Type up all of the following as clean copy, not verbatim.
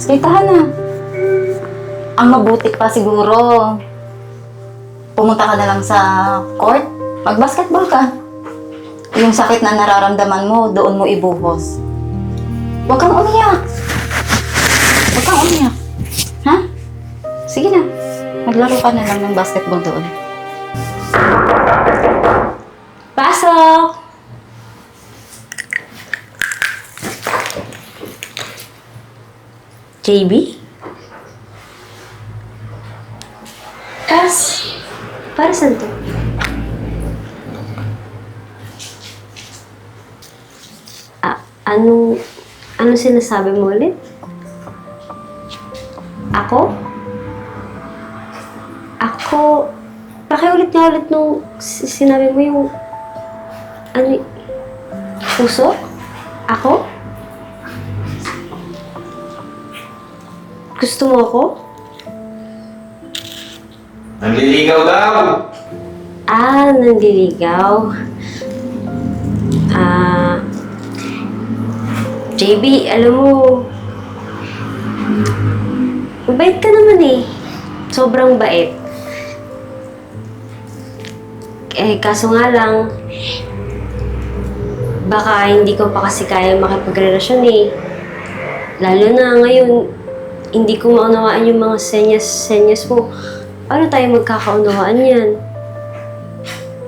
Basketahan na. Ang mabuti pa siguro, pumunta ka na lang sa court, mag-basketball ka. Yung sakit na nararamdaman mo, doon mo ibuhos. Huwag kang umiyak. Huwag kang umiyak. Ha? Sige na. Maglaro ka na lang ng basketball doon. Pasok! JB? Para saan to? Ano sinasabi mo ulit? Ako? Pakiulit nga ulit nung sinabi mo yung, puso? Ako? Gusto mo ako? Nanliligaw daw! Nanliligaw. JB, alam mo, mabait ka naman eh. Sobrang bait. Kaso nga lang, baka hindi ko pa kasi kaya makipagrelasyon eh. Lalo na ngayon, hindi ko maunawaan yung mga senyas mo. Paano tayo magkakaunawaan yan?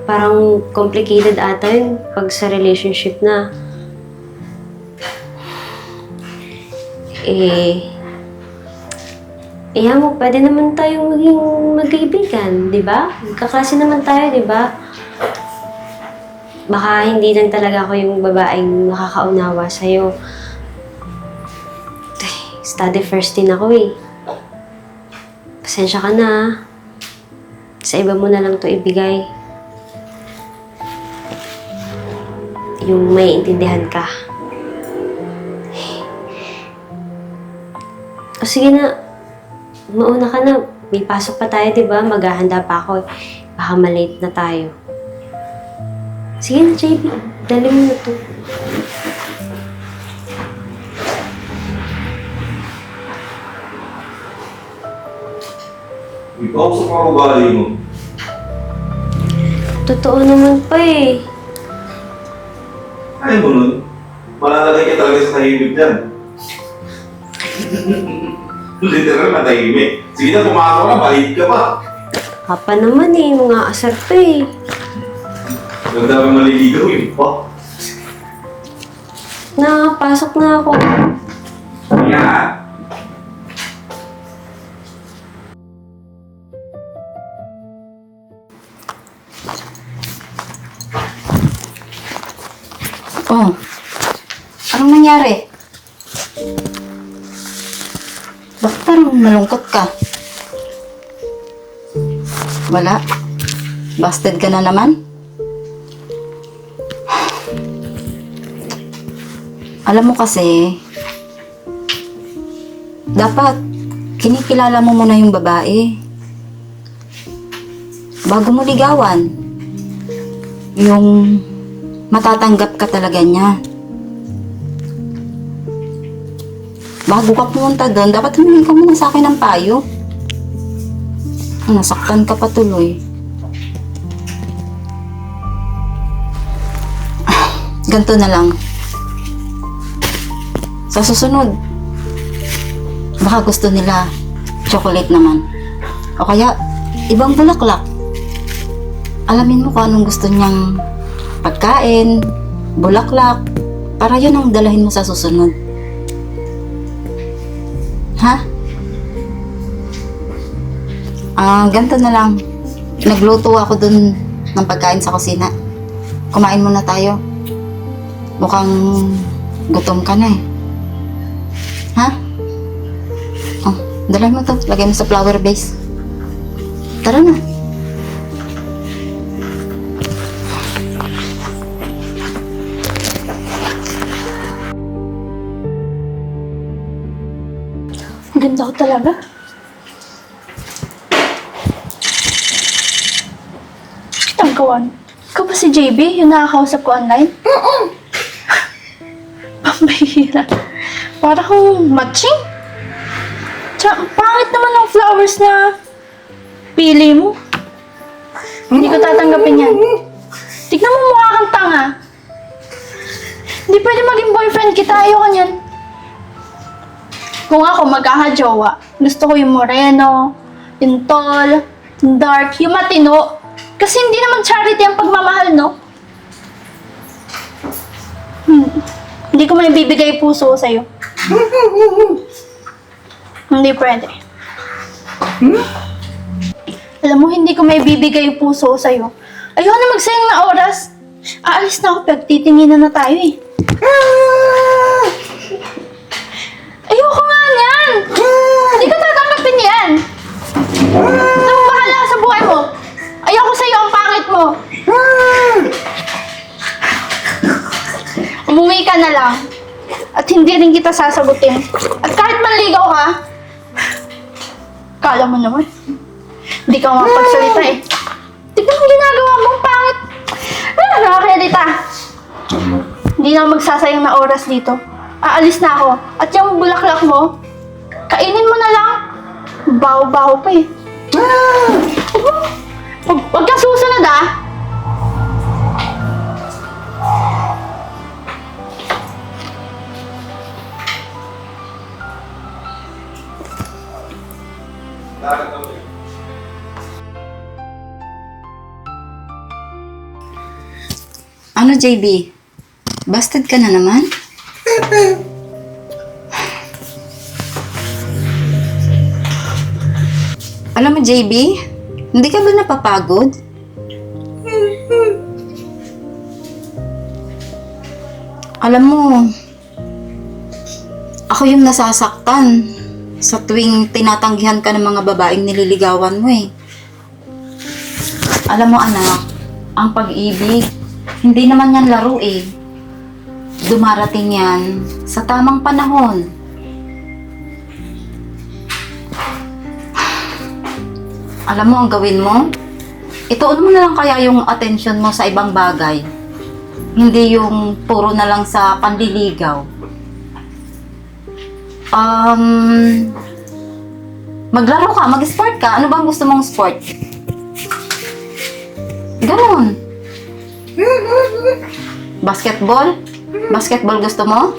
Parang complicated ata yun pag sa relationship na. Mo, pwede naman tayong maging magkaibigan, di ba? Magkaklase naman tayo, di ba? Baka hindi lang talaga ako yung babaeng makakaunawa sa'yo. Study first din ako eh. Pasensya ka na. Sa iba mo na lang to ibigay. Yung may intindihan ka. O sige na, mauna ka na. May pasok pa tayo, di ba? Maghahanda pa ako. Baka malate na tayo. Sige na, JB. Dali mo na to. Ikaw sa mga ugali mo. Totoo naman pa eh. Ayaw mo nun. Malalagay ka talaga sa tahimik dyan. Literal na tahimik. Sige na, pumasok ka, bahid ka pa. Papa naman eh, mga asar to eh. Ang dami maliligaw yun pa. Nakapasok na ako. Yan. Oh, anong nangyari? Bakit parang malungkot ka? Wala? Busted ka na naman? Alam mo kasi, dapat kinikilala mo muna yung babae. Bago mo ligawan. Yung matatanggap ka talaga niya. Bago ka pumunta doon, dapat humingi ka muna sa akin ng payo. Nasaktan ka pa tuloy. Ganto na lang. Sa susunod, baka gusto nila chocolate naman. O kaya, ibang bulaklak. Alamin mo kung anong gusto niyang pagkain, bulaklak, para yun ang dalahin mo sa susunod. Ha? Ganito na lang. Nagluto ako dun ng pagkain sa kusina. Kumain muna tayo. Mukhang gutom ka na eh. Ha? Oh, dalahin mo to. Lagay mo sa flower vase. Tara na. Ang ganda ko talaga. Kitang kawan. Ikaw ba si JB, yung nakakausap ko online? Pambihira. Para kong matching. Tsaka, pangit naman ng flowers na pili mo. Hindi ko tatanggapin yan. Tignan mo mukha kang tanga. Hindi pwede maging boyfriend kita. Ayoko niyan. Kung ako magkakajowa, gusto ko yung moreno, yung tall, yung dark, yung matino. Kasi hindi naman charity ang pagmamahal, no? Hindi ko may bibigay puso sa'yo. Hindi pwede. Alam mo, hindi ko may bibigay puso sa'yo. Ayoko na magsayang na oras. Aalis na ako, pagtitinginan na tayo eh. Ayoko nga niyan! Hindi ko tatanggapin yan! Ikaw ang bahala sa buhay mo! Ayoko sa'yo, ang pangit mo! Umuwi ka na lang. At hindi rin kita sasagutin. At kahit manligaw ka, kala mo naman, hindi ka mapagsalita eh. Tignan mo ginagawa mo, ang pangit! Nakakilita! Hindi na ako magsasayang na oras dito. Aalis na ako. At yung bulaklak mo, kainin mo na lang. Baho-baho pa eh. Huwag ka susunod ah! Ano, JB? Busted ka na naman? Alam mo, JB, hindi ka ba napapagod? Alam mo, ako yung nasasaktan sa tuwing tinatanggihan ka ng mga babaeng nililigawan mo eh. Alam mo anak, ang pag-ibig, hindi naman yan laro eh. Dumarating yan sa tamang panahon. Alam mo ang gawin mo? Ituon mo na lang kaya yung attention mo sa ibang bagay. Hindi yung puro na lang sa panliligaw. Maglaro ka, mag-sport ka. Ano bang gusto mong sport? Ganon. Basketball? Basketball gusto mo?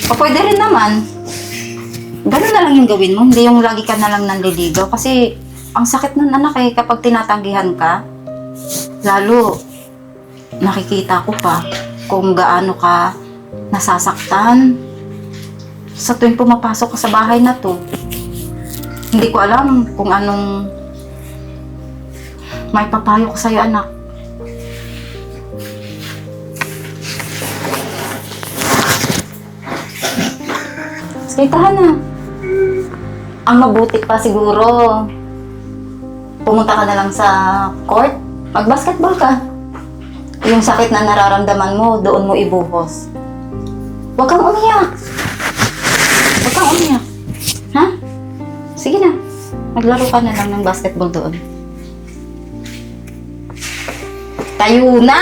O pwede rin naman. Ganun na lang yung gawin mo. Hindi yung lagi ka na lang nanliligaw. Kasi ang sakit ng anak eh kapag tinatanggihan ka. Lalo, nakikita ko pa kung gaano ka nasasaktan sa tuwing pumapasok ka sa bahay na to. Hindi ko alam kung anong may papayo ko sa'yo, anak. Sige, tahan na. Ang mabuti pa siguro, pumunta ka na lang sa court, mag-basketball ka. Yung sakit na nararamdaman mo, doon mo ibuhos. Huwag kang umiyak. Huwag kang umiyak. Ha? Sige na. Maglaro ka na lang ng basketball doon. Tayo na!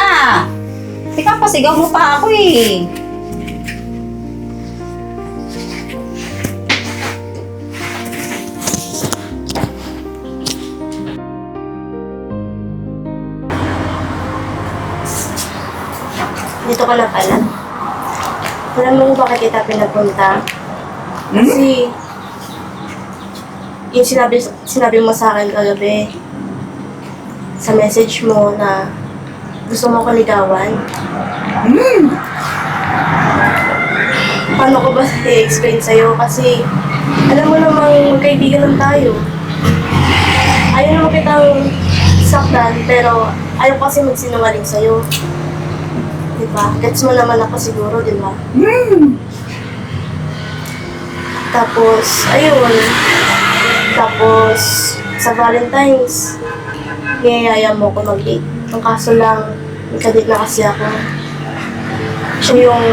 Teka, pasigaw mo pa ako eh. Dito ka na pala. Alam mo kung bakit kita pinapunta? Kasi, yung sinabi mo sa akin kagabi, sa message mo na gusto mo ko ligawan. Paano ko ba i-explain sa'yo? Kasi, alam mo namang magkaibigan lang tayo. Ayaw naman kitang saktan, pero ayaw kasi magsinungaling sa'yo. Diba? Gets mo naman ako siguro, diba? Tapos, ayun. Tapos, sa Valentine's, niyayaya mo ko mag-date. Ang kaso lang, nagka-date na kasi ako. Siya yung...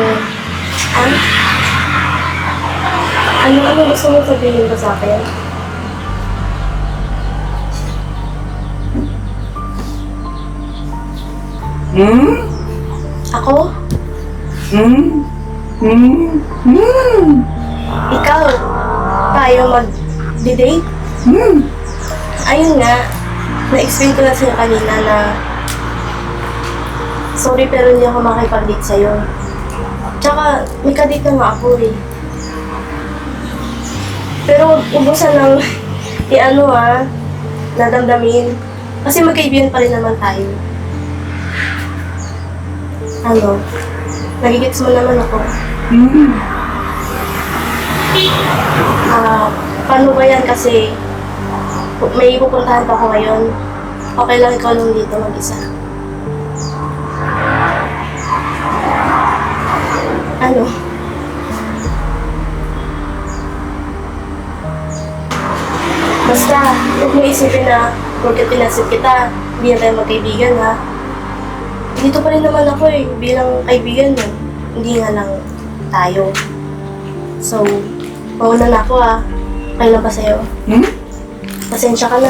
Ano gusto mo sabihin ba sa akin? Ako? Ikaw? tayo mag-date? Ayun nga, na-explain ko na sa'yo kanina na sorry pero hindi ako makipag-date sa'yo. Tsaka, may kadate na nga ako eh. Pero ubusan ng nadamdamin. Kasi magkaibigan pa rin naman tayo. Ano? Nagigits mo naman ako. Paano ba yan kasi may pupuntahan pa ako ngayon. Okay lang ikaw lang dito mag-isa. Ano? Basta, huwag mo isipin na porque pinasip kita, hindi na tayo magkaibigan ha. Dito pa rin naman ako eh, bilang kaibigan mo. Hindi nga lang tayo. So, mauna na ako ha. Okay lang ba sa'yo? Pasensya ka na.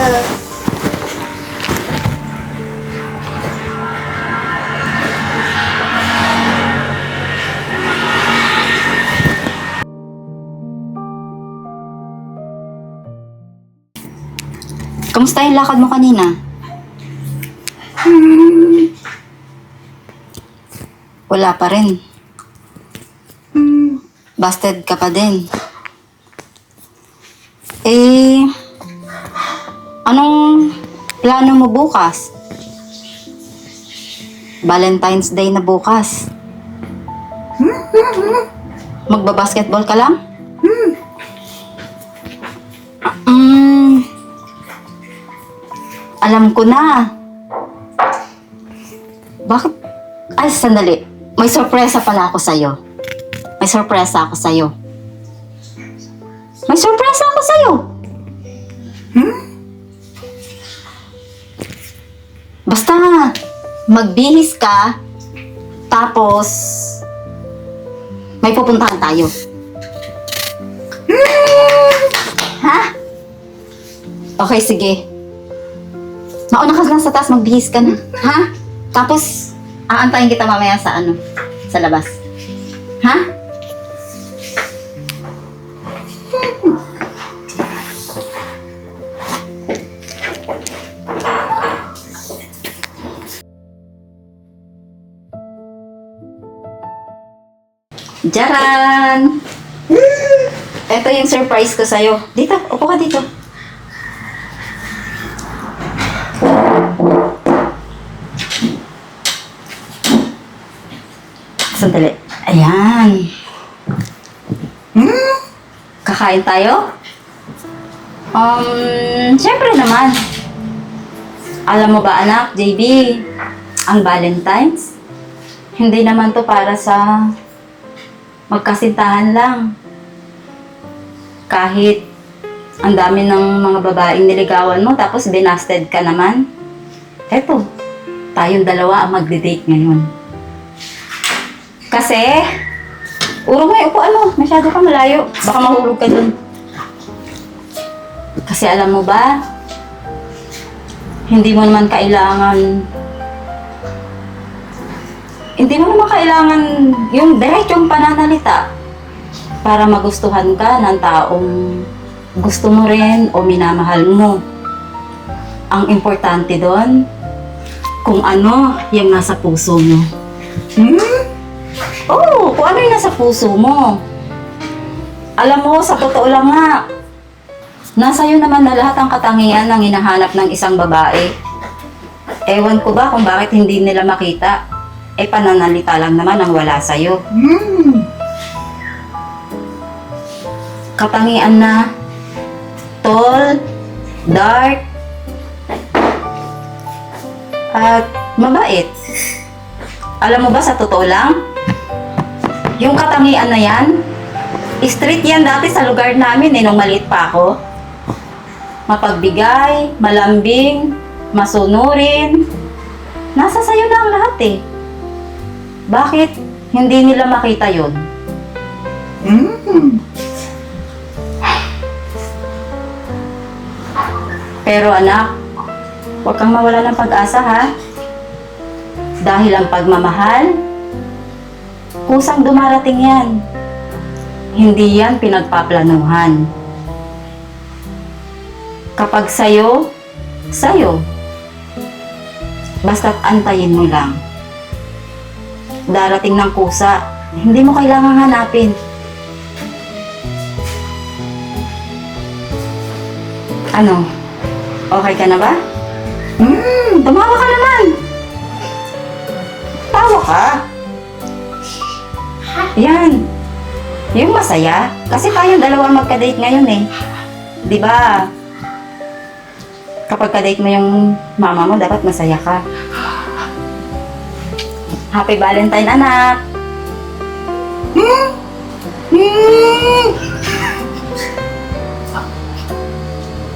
Kamusta yung lakad mo kanina? Wala pa rin. Busted ka pa din. Anong plano mo bukas? Valentine's Day na bukas. Magbabasketball ka lang? Alam ko na. Bakit? Ay, sandali. May sorpresa pala ako sa'yo. May sorpresa ako sa'yo. May sorpresa ako sa'yo. Basta, magbihis ka, tapos, may pupuntahan tayo. Ha? Okay, sige. Mauna ka lang sa taas, magbihis ka na. Ha? Tapos, aantayin kita mamaya sa sa labas. Ha? Jaran! Ito yung surprise ko sa'yo. Dito, upo ka dito. Sandali. Ayan. Kakain tayo? Siyempre naman. Alam mo ba anak, JB, ang Valentine's, hindi naman to para sa magkasintahan lang. Kahit ang dami ng mga babaeng niligawan mo, tapos binasted ka naman. Eto, tayong dalawa ang magde-date ngayon. Kasi, urong nga, upuan mo. Masyado ka malayo. Baka mahulog ka dun. Kasi alam mo ba, hindi mo naman kailangan yung diretsong pananalita para magustuhan ka ng taong gusto mo rin o minamahal mo. Ang importante doon, kung ano yung nasa puso mo. Oo, kung ano yung nasa puso mo. Alam mo, sa totoo lang nga, nasa iyo naman na lahat ang katangian ng hinahanap ng isang babae. Ewan ko ba kung bakit hindi nila makita. Pananalita lang naman ang wala sa'yo. Katangian na tall, dark, at mabait. Alam mo ba, sa totoo lang, yung katangian na yan, street yan dati sa lugar namin nung maliit pa ako. Mapagbigay, malambing, masunurin. Nasa sayo na ang lahat eh. Bakit hindi nila makita yon? Pero anak, huwag kang mawala ng pag-asa ha. Dahil ang pagmamahal, kusang dumarating yan. Hindi yan pinagpaplanuhan. Kapag sa'yo, sa'yo. Basta't antayin mo lang. Darating ng kusa, hindi mo kailangang hanapin. Ano? Okay ka na ba? Tumawa ka naman. Tawa ka. Yan. Yung masaya. Kasi tayong dalawa magka-date ngayon eh. Di ba? Kapag ka-date mo yung mama mo, dapat masaya ka. Happy Valentine, anak!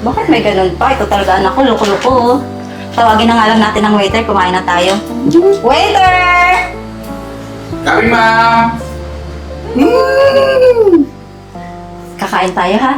Bakit may ganun pa? Ito talaga anak ko, loko-loko. Oh. Tawagin na nga lang natin ang waiter, kumain na tayo. Waiter! Kami, ma'am! Kakain tayo ha?